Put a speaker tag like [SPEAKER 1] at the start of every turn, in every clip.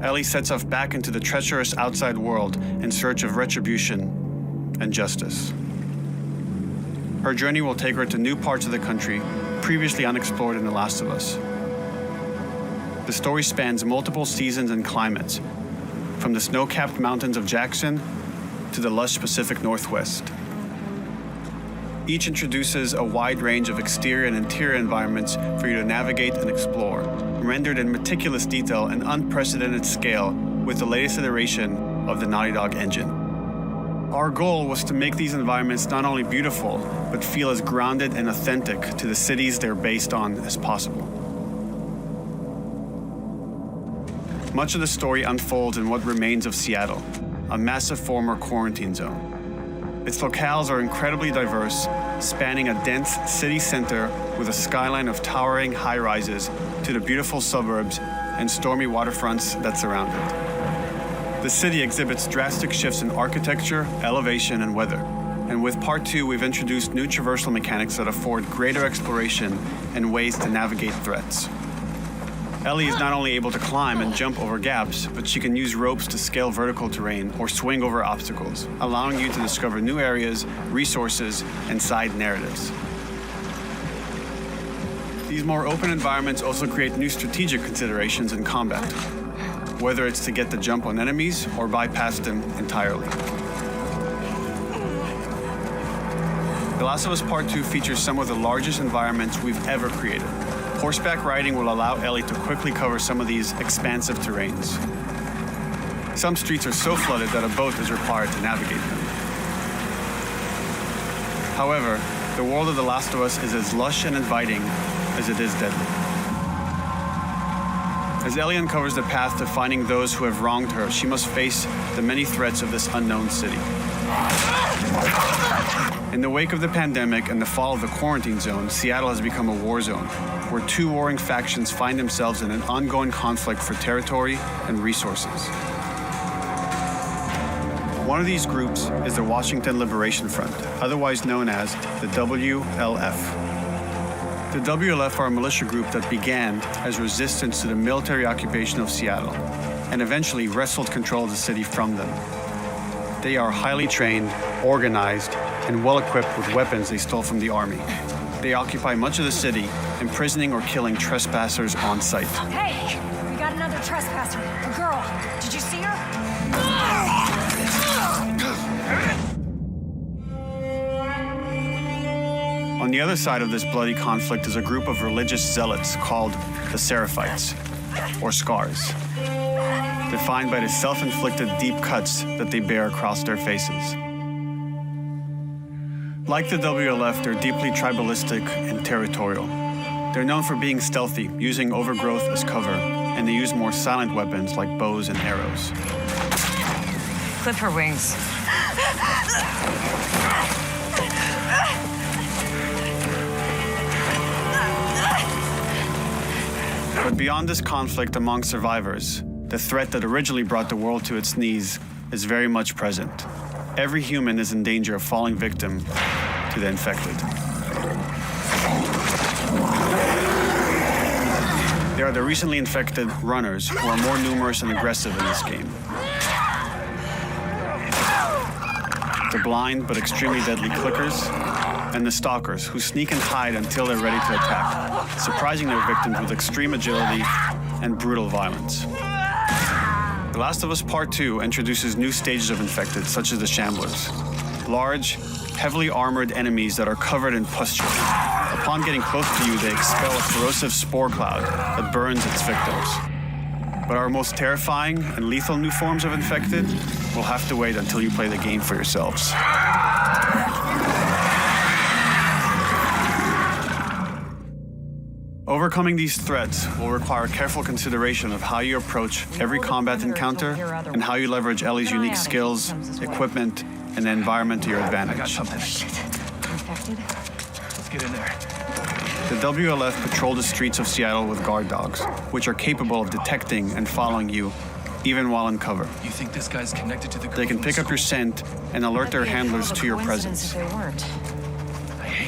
[SPEAKER 1] Ellie sets off back into the treacherous outside world in search of retribution and justice. Her journey will take her to new parts of the country previously unexplored in The Last of Us. The story spans multiple seasons and climates, from the snow-capped mountains of Jackson to the lush Pacific Northwest. Each introduces a wide range of exterior and interior environments for you to navigate and explore, rendered in meticulous detail and unprecedented scale with the latest iteration of the Naughty Dog engine. Our goal was to make these environments not only beautiful, but feel as grounded and authentic to the cities they're based on as possible. Much of the story unfolds in what remains of Seattle, a massive former quarantine zone. Its locales are incredibly diverse, spanning a dense city center with a skyline of towering high-rises to the beautiful suburbs and stormy waterfronts that surround it. The city exhibits drastic shifts in architecture, elevation, and weather. And with Part 2, we've introduced new traversal mechanics that afford greater exploration and ways to navigate threats. Ellie is not only able to climb and jump over gaps, but she can use ropes to scale vertical terrain or swing over obstacles, allowing you to discover new areas, resources, and side narratives. These more open environments also create new strategic considerations in combat, whether it's to get the jump on enemies or bypass them entirely. The Last of Us Part 2 features some of the largest environments we've ever created. Horseback riding will allow Ellie to quickly cover some of these expansive terrains. Some streets are so flooded that a boat is required to navigate them. However, the world of The Last of Us is as lush and inviting as it is deadly. As Ellie uncovers the path to finding those who have wronged her, she must face the many threats of this unknown city. In the wake of the pandemic and the fall of the quarantine zone, Seattle has become a war zone, where two warring factions find themselves in an ongoing conflict for territory and resources. One of these groups is the Washington Liberation Front, otherwise known as the WLF. The WLF are a militia group that began as resistance to the military occupation of Seattle and eventually wrestled control of the city from them. They are highly trained, organized, and well-equipped with weapons they stole from the army. They occupy much of the city, imprisoning or killing trespassers on sight.
[SPEAKER 2] Hey, we got another trespasser, a girl. Did you see her?
[SPEAKER 1] On the other side of this bloody conflict is a group of religious zealots called the Seraphites, or Scars, defined by the self-inflicted deep cuts that they bear across their faces. Like the WLF, they're deeply tribalistic and territorial. They're known for being stealthy, using overgrowth as cover, and they use more silent weapons like bows and arrows.
[SPEAKER 3] Clip her wings.
[SPEAKER 1] But beyond this conflict among survivors, the threat that originally brought the world to its knees is very much present. Every human is in danger of falling victim to the infected. There are the recently infected runners who are more numerous and aggressive in this game. The blind but extremely deadly clickers, and the stalkers who sneak and hide until they're ready to attack, surprising their victims with extreme agility and brutal violence. The Last of Us Part 2 introduces new stages of infected, such as the Shamblers. Large, heavily armored enemies that are covered in pustule. Upon getting close to you, they expel a corrosive spore cloud that burns its victims. But our most terrifying and lethal new forms of infected will have to wait until you play the game for yourselves. Overcoming these threats will require careful consideration of how you approach every combat encounter and how you leverage Ellie's unique skills, equipment, and the environment to your advantage.
[SPEAKER 4] I got something.
[SPEAKER 3] Infected?
[SPEAKER 4] Let's get in there.
[SPEAKER 1] The WLF patrol the streets of Seattle with guard dogs, which are capable of detecting and following you, even while in cover.
[SPEAKER 4] You think this guy's connected to the group?
[SPEAKER 1] They can pick up your scent and alert their handlers to your presence.
[SPEAKER 3] If they weren't.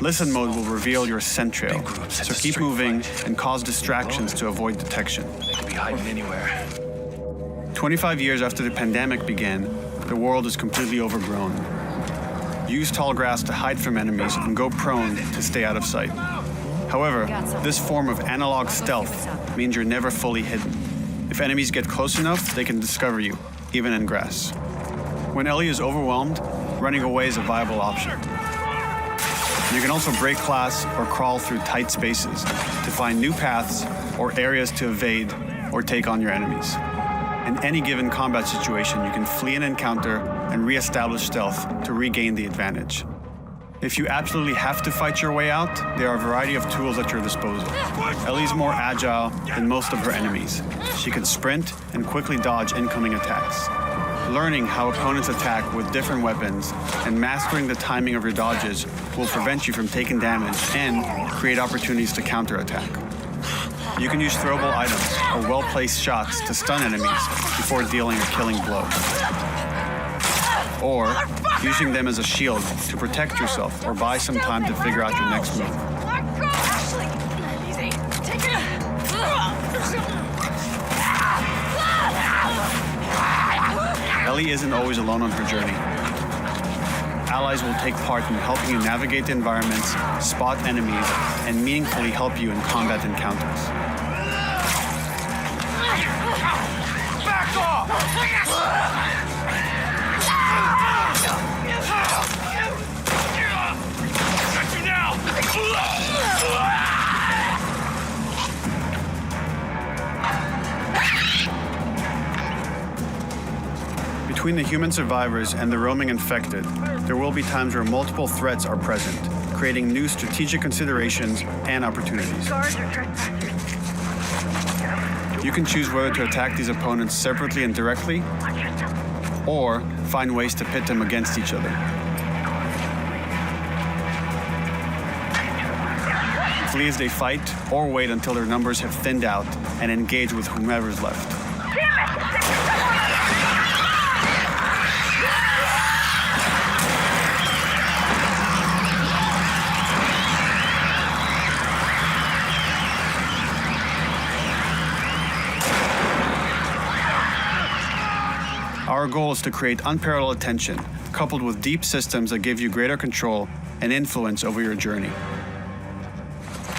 [SPEAKER 1] Listen mode will reveal your scent trail, so keep moving and cause distractions to avoid detection.
[SPEAKER 4] They could be hiding anywhere.
[SPEAKER 1] 25 years after the pandemic began, the world is completely overgrown. Use tall grass to hide from enemies and go prone to stay out of sight. However, this form of analog stealth means you're never fully hidden. If enemies get close enough, they can discover you, even in grass. When Ellie is overwhelmed, running away is a viable option. You can also break glass or crawl through tight spaces to find new paths or areas to evade or take on your enemies. In any given combat situation, you can flee an encounter and re-establish stealth to regain the advantage. If you absolutely have to fight your way out, there are a variety of tools at your disposal. Ellie's more agile than most of her enemies. She can sprint and quickly dodge incoming attacks. Learning how opponents attack with different weapons and mastering the timing of your dodges will prevent you from taking damage and create opportunities to counterattack. You can use throwable items or well-placed shots to stun enemies before dealing a killing blow. Or using them as a shield to protect yourself or buy some time to figure out your next move. Ellie isn't always alone on her journey. Allies will take part in helping you navigate the environments, spot enemies, and meaningfully help you in combat encounters.
[SPEAKER 5] Back off! Got you now!
[SPEAKER 1] Between the human survivors and the roaming infected, there will be times where multiple threats are present, creating new strategic considerations and opportunities. You can choose whether to attack these opponents separately and directly, or find ways to pit them against each other. Flee as they fight, or wait until their numbers have thinned out and engage with whomever's left. Our goal is to create unparalleled tension, coupled with deep systems that give you greater control and influence over your journey.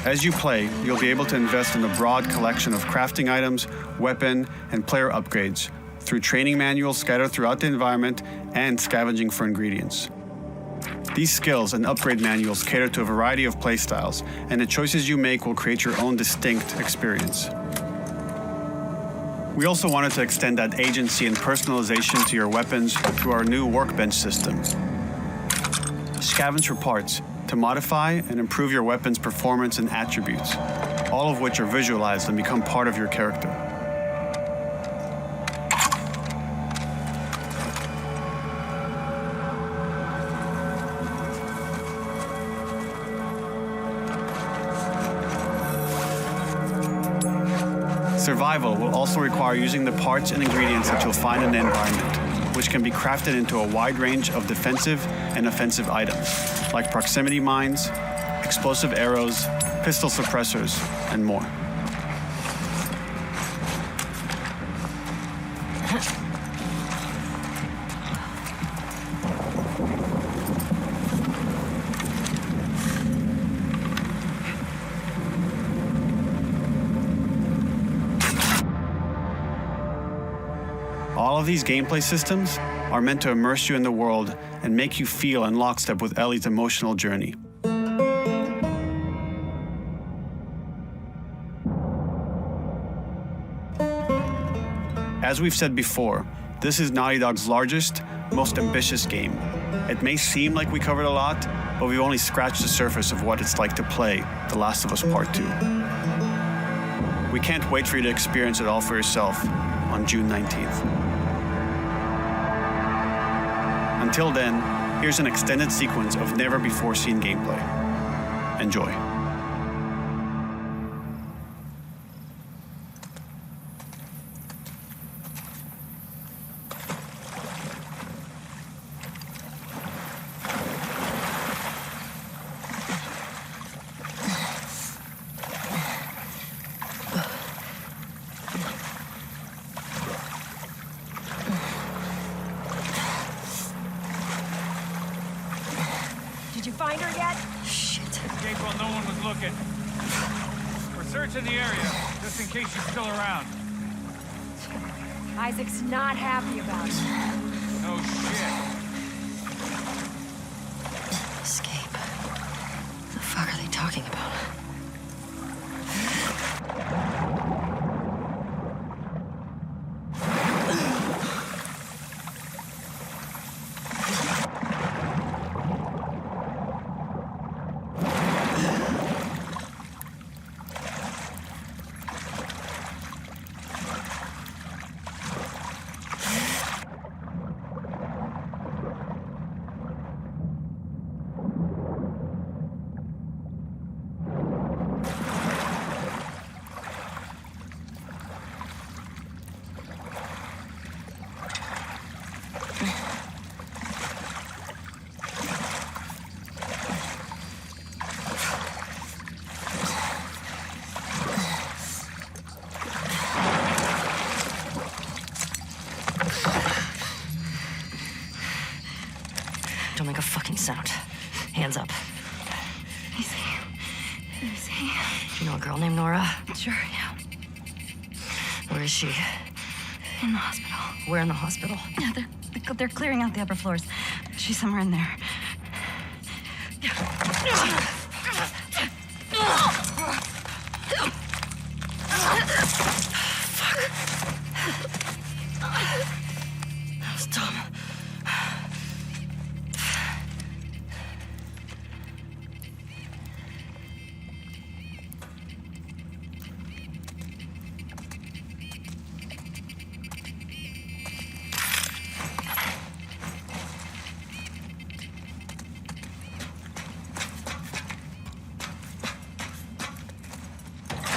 [SPEAKER 1] As you play, you'll be able to invest in a broad collection of crafting items, weapon, and player upgrades through training manuals scattered throughout the environment and scavenging for ingredients. These skills and upgrade manuals cater to a variety of playstyles, and the choices you make will create your own distinct experience. We also wanted to extend that agency and personalization to your weapons through our new workbench system. Scavenge for parts to modify and improve your weapon's performance and attributes, all of which are visualized and become part of your character. Survival will also require using the parts and ingredients that you'll find in the environment, which can be crafted into a wide range of defensive and offensive items, like proximity mines, explosive arrows, pistol suppressors, and more. All of these gameplay systems are meant to immerse you in the world and make you feel in lockstep with Ellie's emotional journey. As we've said before, this is Naughty Dog's largest, most ambitious game. It may seem like we covered a lot, but we've only scratched the surface of what it's like to play The Last of Us Part 2. We can't wait for you to experience it all for yourself on June 19th. Until then, here's an extended sequence of never-before-seen gameplay. Enjoy.
[SPEAKER 2] find her yet?
[SPEAKER 3] Shit.
[SPEAKER 5] Escape while no one was looking. We're searching the area, just in case she's still around.
[SPEAKER 2] Isaac's not happy about it.
[SPEAKER 5] No shit.
[SPEAKER 3] Escape. What the fuck are they talking about? Don't make a fucking sound. Hands up.
[SPEAKER 6] Easy.
[SPEAKER 3] You know a girl named Nora?
[SPEAKER 6] Sure, yeah.
[SPEAKER 3] Where is she?
[SPEAKER 6] In the hospital.
[SPEAKER 3] Where in the hospital?
[SPEAKER 6] Yeah, they're clearing out the upper floors. She's somewhere in there.
[SPEAKER 3] That was dumb.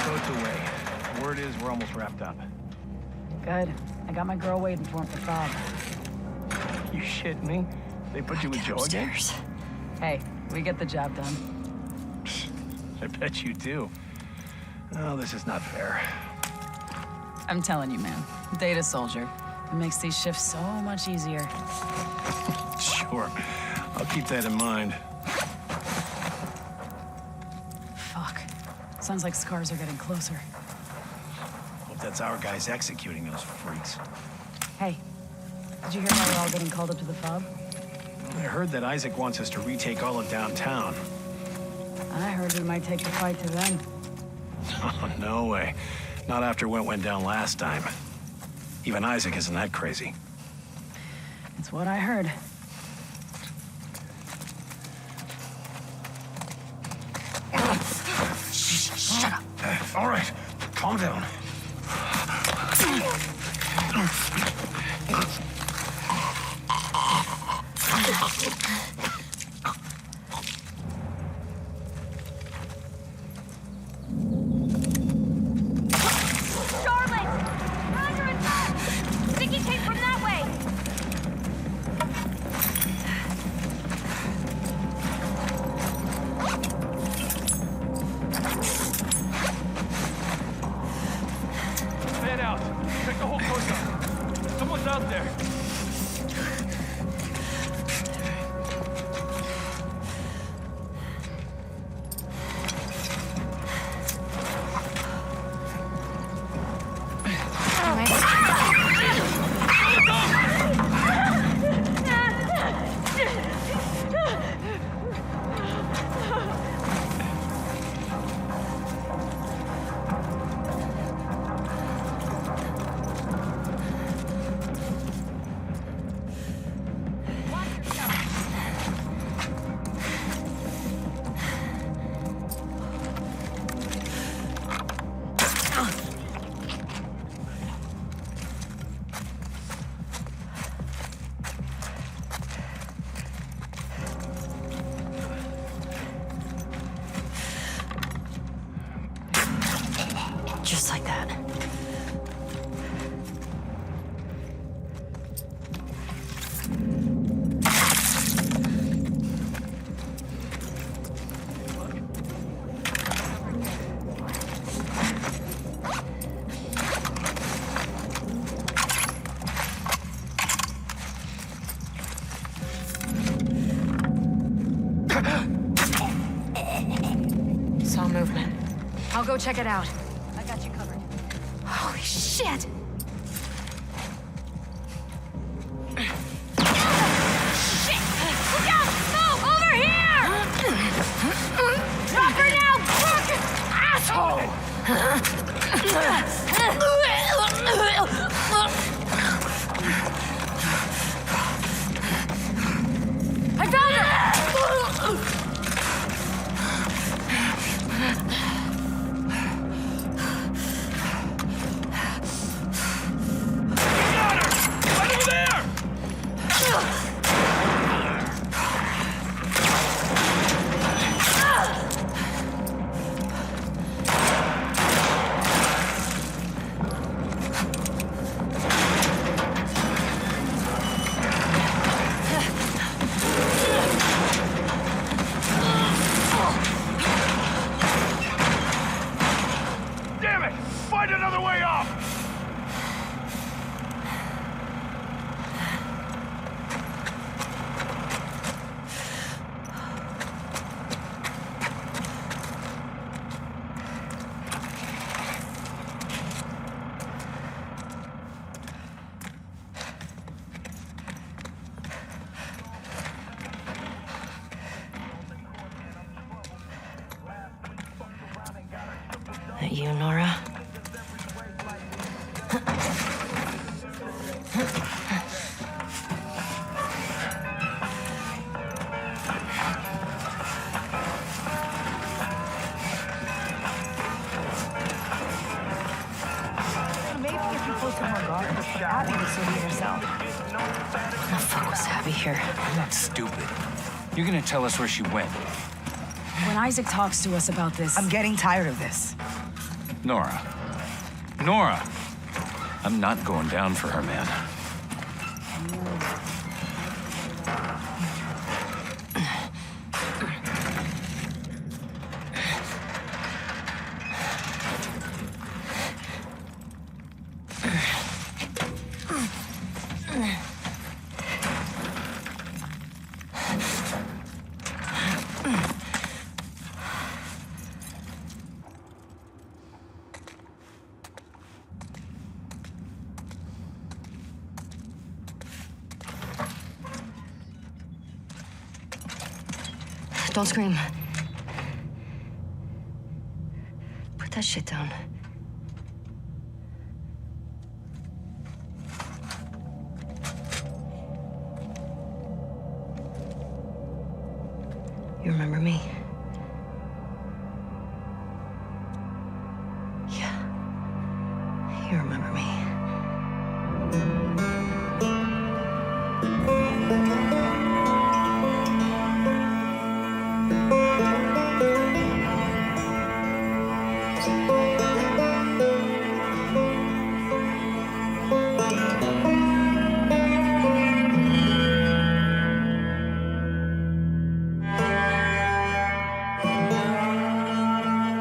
[SPEAKER 4] Boat's away. Word is we're almost wrapped up.
[SPEAKER 7] Good. I got my girl waiting for him for Bob.
[SPEAKER 4] You shit me? They put you with Joe again?
[SPEAKER 3] Upstairs.
[SPEAKER 7] Hey, we get the job done.
[SPEAKER 4] I bet you do. Oh, this is not fair.
[SPEAKER 7] I'm telling you, man. Data soldier. It makes these shifts so much easier.
[SPEAKER 4] Sure. I'll keep that in mind.
[SPEAKER 7] Fuck. Sounds like scars are getting closer.
[SPEAKER 4] Hope that's our guys executing those freaks.
[SPEAKER 7] Hey, did you hear how we're all getting called up to the fob?
[SPEAKER 4] I heard that Isaac wants us to retake all of downtown.
[SPEAKER 7] I heard we might take the fight to them.
[SPEAKER 4] Oh, no way. Not after what went down last time. Even Isaac isn't that crazy.
[SPEAKER 7] It's what I heard.
[SPEAKER 3] Shut up.
[SPEAKER 4] All right, calm down.
[SPEAKER 2] Charlotte! Roger and back! Think he came from that way!
[SPEAKER 5] Head out. Check the whole coast out. Someone's out there.
[SPEAKER 2] check it out.
[SPEAKER 6] I got you covered.
[SPEAKER 2] Holy shit! Shit! Look out! No! Over here! Drop her now, crook! Asshole! I found her!
[SPEAKER 5] Damn it! Find another way off!
[SPEAKER 3] That you, Nora?
[SPEAKER 6] Maybe if you posted more guards, Abby would sort it herself.
[SPEAKER 3] What the fuck was Abby here?
[SPEAKER 8] I'm not stupid. You're gonna tell us where she went.
[SPEAKER 7] When Isaac talks to us about this...
[SPEAKER 6] I'm getting tired of this.
[SPEAKER 8] Nora. Nora! I'm not going down for her, man.
[SPEAKER 3] Don't scream. Put that shit down. You remember me? Yeah. You remember me.